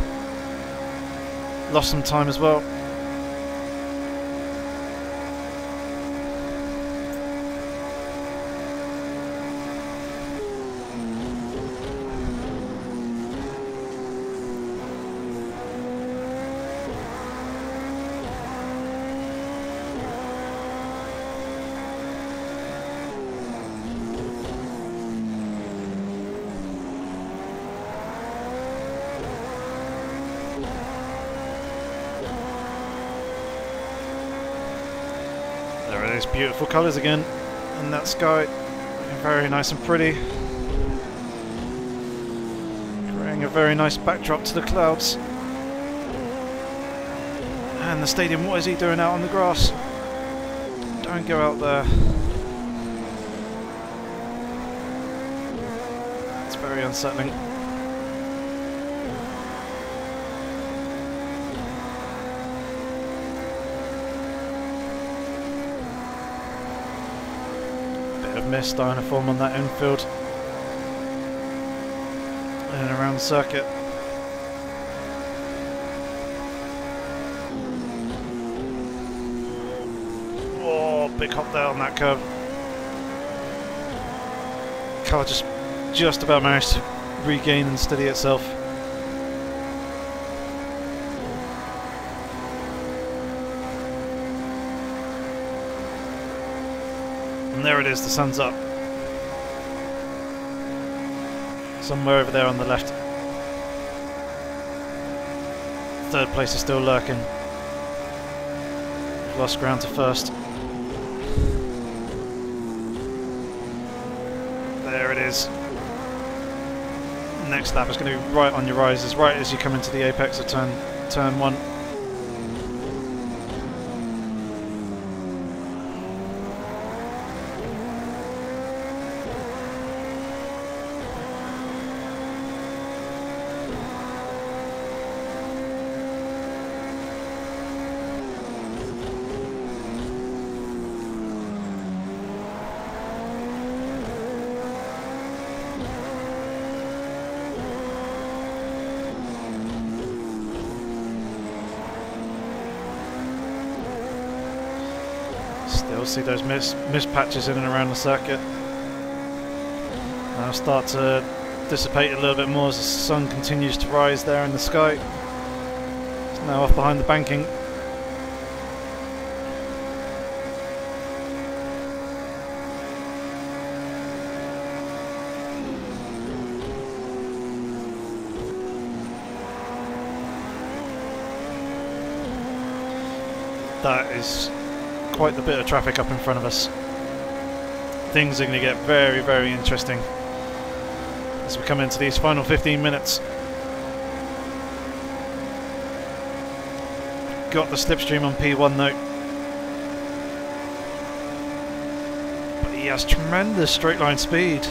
lost some time as well. There are those beautiful colours again in that sky, very nice and pretty, creating a very nice backdrop to the clouds. And the stadium, what is he doing out on the grass? Don't go out there. It's very unsettling. styrofoam on that infield and around the circuit. Oh, big hop there on that curve. Car just about managed to regain and steady itself. And there it is, the sun's up. Somewhere over there on the left. Third place is still lurking. We've lost ground to first. There it is. Next lap is going to be right on your risers, right as you come into the apex of turn 1. Still see those mist patches in and around the circuit. Now start to dissipate a little bit more as the sun continues to rise there in the sky. It's now off behind the banking. That is quite the bit of traffic up in front of us. Things are going to get very, very interesting as we come into these final 15 minutes. Got the Slipstream on P1 though, but he has tremendous straight line speed.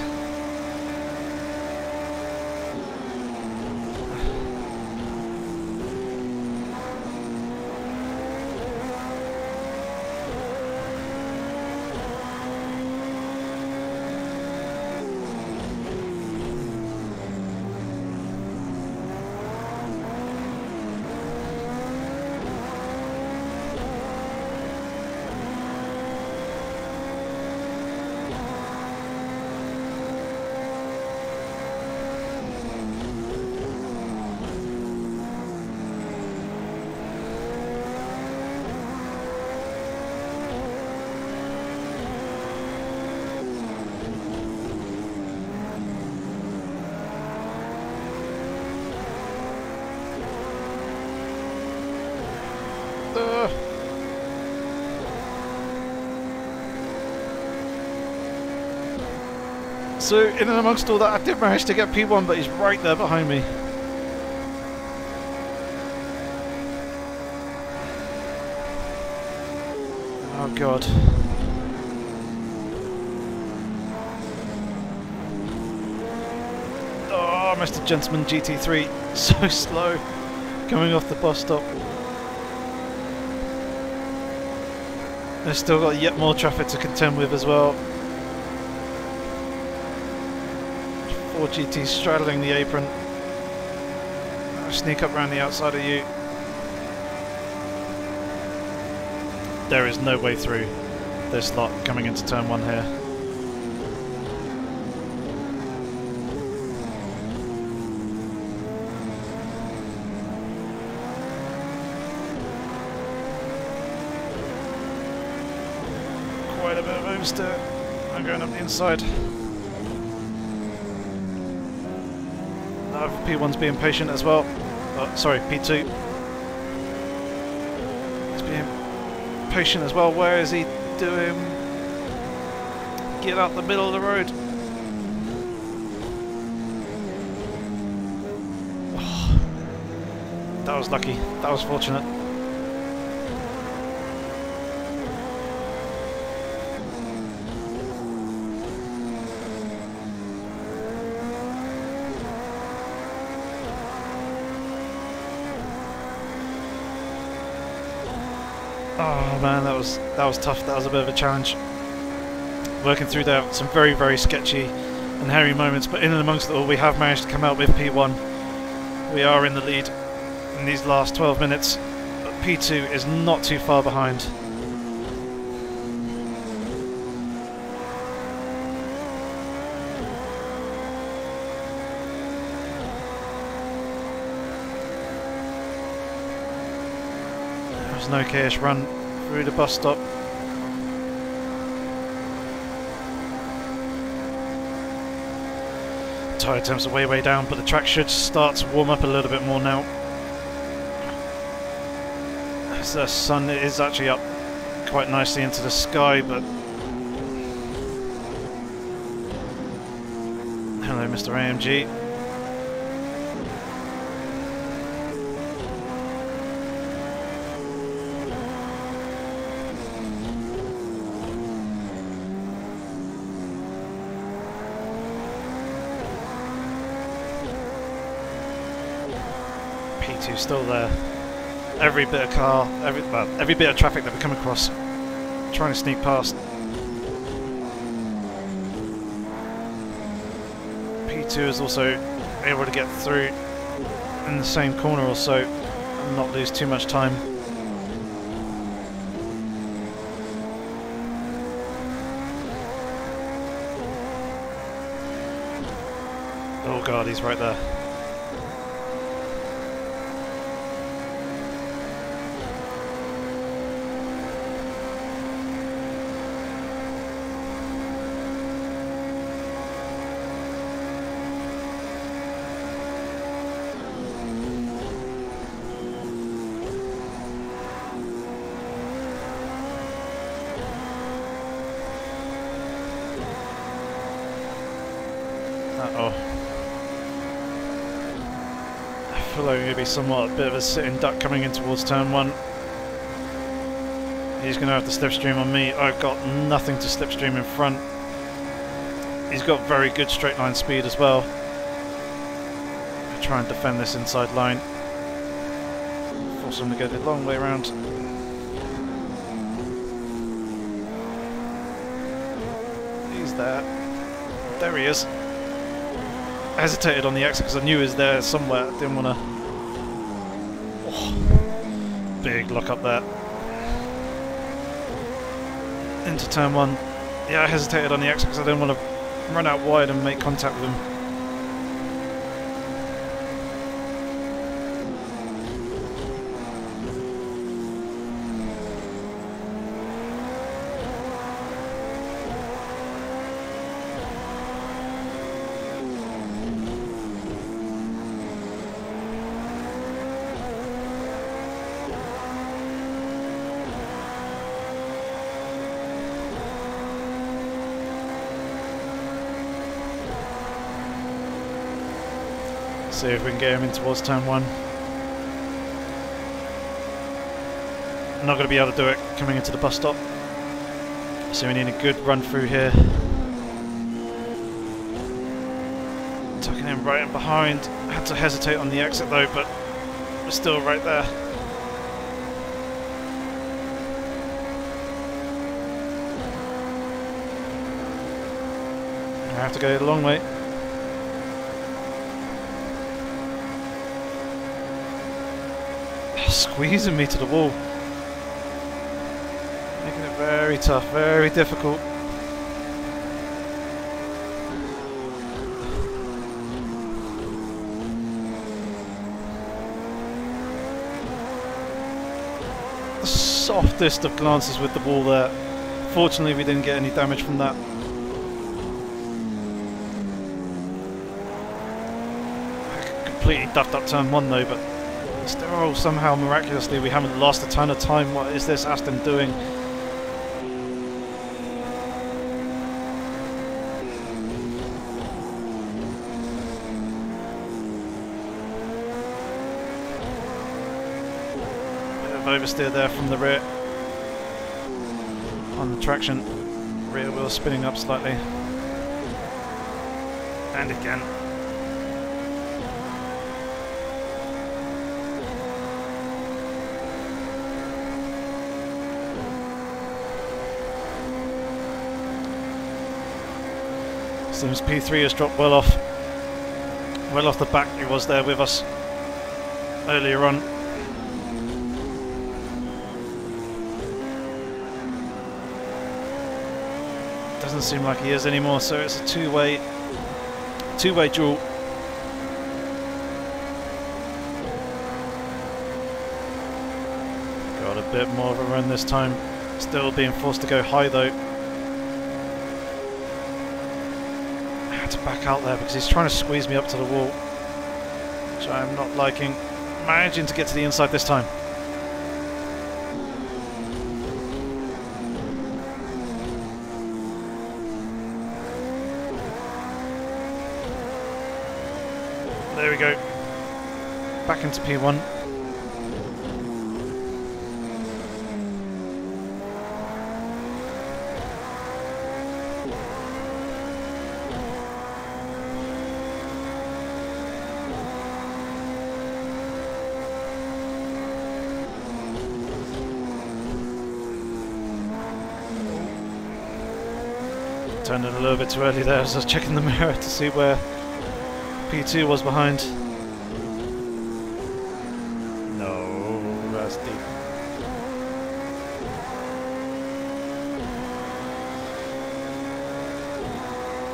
So in and amongst all that, I did manage to get P1, but he's right there behind me. Oh god. Oh, Mr. Gentleman GT3, so slow, coming off the bus stop. They've still got yet more traffic to contend with as well. 4 GTs straddling the apron. I'll sneak up around the outside of you. There is no way through this lot coming into turn 1 here. Quite a bit of oversteer. I'm going up the inside. P1's being patient as well. Oh, sorry, P2. He's being patient as well. Where is he doing? Get out the middle of the road. Oh, that was lucky. That was fortunate. Oh man, that was tough. That was a bit of a challenge. working through there. Some very, very sketchy and hairy moments, but in and amongst it all, we have managed to come out with P1. We are in the lead in these last 12 minutes, but P2 is not too far behind. There's an okayish run through the bus stop. Tyre temps are way down, but the track should start to warm up a little bit more now. As the sun is actually up quite nicely into the sky, but... Hello, Mr. AMG. P2 still there. Every bit of car, every bit of traffic that we come across, trying to sneak past. P2 is also able to get through in the same corner or so and not lose too much time. Oh god, he's right there. Maybe somewhat a bit of a sitting duck coming in towards turn 1. He's going to have to slipstream on me. I've got nothing to slipstream in front. He's got very good straight line speed as well. I'll try and defend this inside line. Force him to go the long way around. He's there. There he is. I hesitated on the exit because I knew he was there somewhere. I didn't want to... Big lock up there. Into turn 1. Yeah, I hesitated on the exit because I didn't want to run out wide and make contact with him. See if we can get him in towards turn 1. I'm not going to be able to do it coming into the bus stop, so we need a good run through here. Tucking him right in behind. Had to hesitate on the exit though, but we're still right there. I have to go the long way. Squeezing me to the wall, making it very tough, very difficult. The softest of glances with the wall there. Fortunately, we didn't get any damage from that. I completely duffed up turn 1 though, but still, somehow miraculously we haven't lost a ton of time. What is this Aston doing? Bit of oversteer there from the rear. On the traction, rear wheel spinning up slightly. And again. Seems P3 has dropped well off the back. He was there with us earlier on. Doesn't seem like he is anymore, so it's a two-way duel. Got a bit more of a run this time. Still being forced to go high though. I had to back out there because he's trying to squeeze me up to the wall, which I'm not liking. Managing to get to the inside this time. There we go. Back into P1. Turned it a little bit too early there as I was checking the mirror to see where P2 was behind. No, that's deep.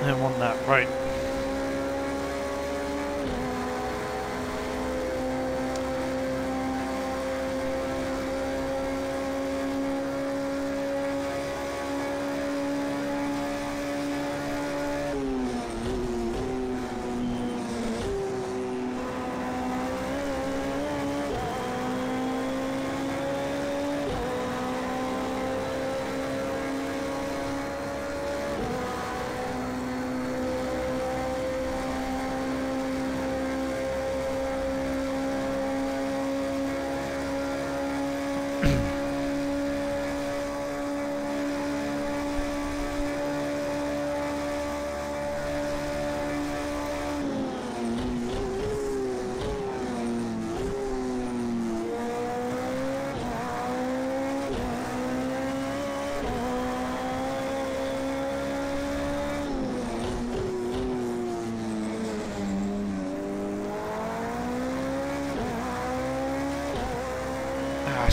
I don't want that, right.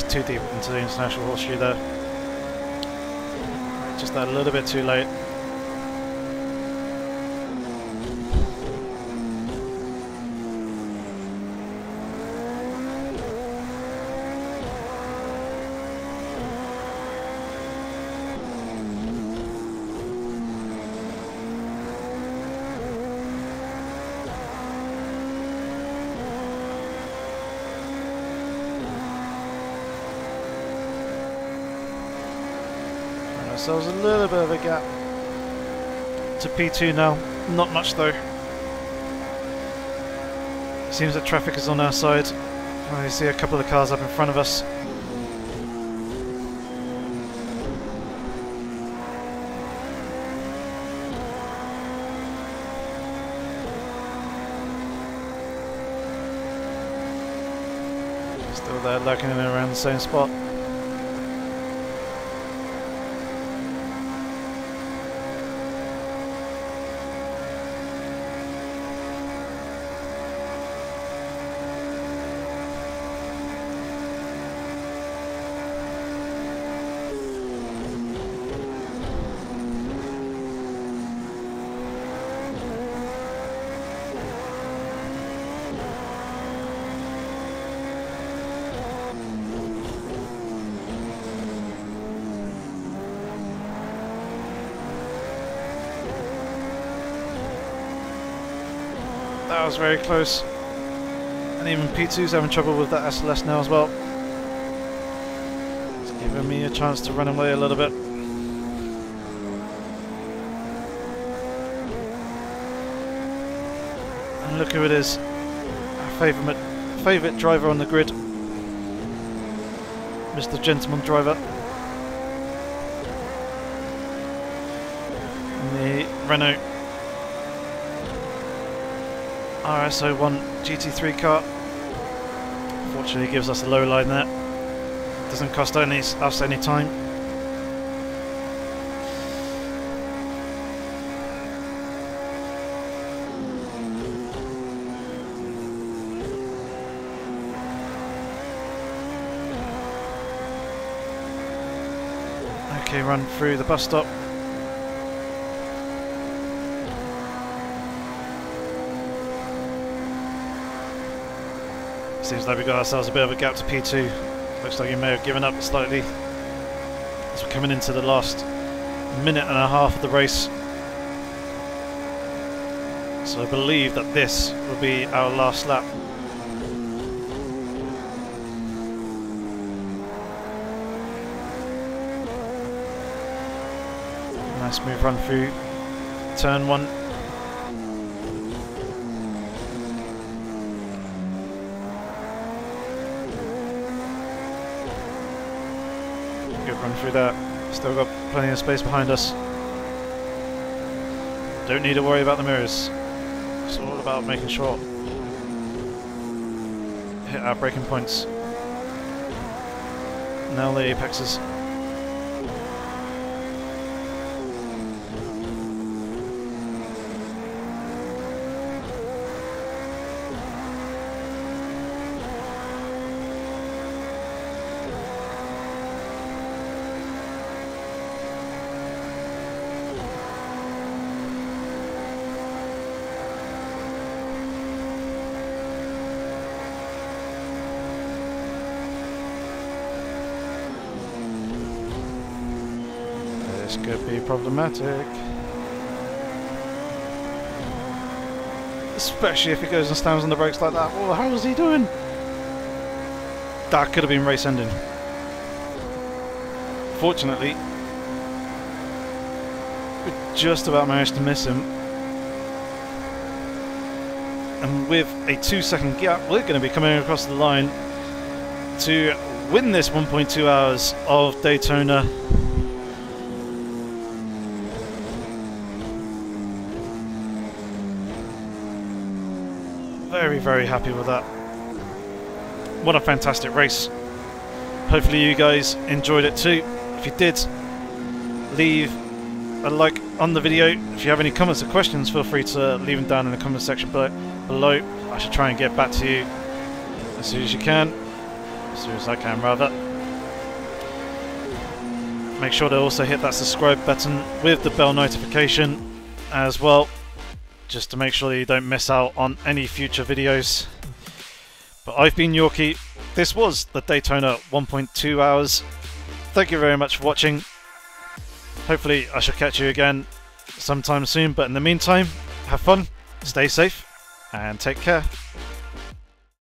Too deep into the international horseshoe there. Just that a little bit too late. So there's a little bit of a gap to P2 now, not much though. It seems that traffic is on our side. I see a couple of cars up in front of us. Still there, lurking in and around the same spot. That was very close, and even P2's having trouble with that SLS now as well. It's giving me a chance to run away a little bit. And look who it is, our favourite driver on the grid, Mr. Gentleman Driver. In the Renault RS01 GT3 car. Fortunately gives us a low line there. Doesn't cost us any time. 5k run through the bus stop. Seems like we got ourselves a bit of a gap to P2. Looks like you may have given up slightly as we're coming into the last minute and a half of the race. So I believe that this will be our last lap. Nice smooth run through turn 1. Good run through that. Still got plenty of space behind us. Don't need to worry about the mirrors. It's all about making sure hit our braking points. Now the apexes. This could be problematic. Especially if he goes and slams on the brakes like that. Well, how was he doing? That could have been race ending. Fortunately, we just about managed to miss him. And with a 2-second gap, we're going to be coming across the line to win this 1.2 hours of Daytona. Very, very happy with that. What a fantastic race. Hopefully you guys enjoyed it too. If you did, leave a like on the video. If you have any comments or questions, feel free to leave them down in the comment section below. I should try and get back to you as soon as you can. As soon as I can, rather. Make sure to also hit that subscribe button with the bell notification as well, just to make sure that you don't miss out on any future videos. But I've been Yorkie. This was the Daytona 1.2 hours. Thank you very much for watching. Hopefully I shall catch you again sometime soon, but in the meantime, have fun, stay safe, and take care.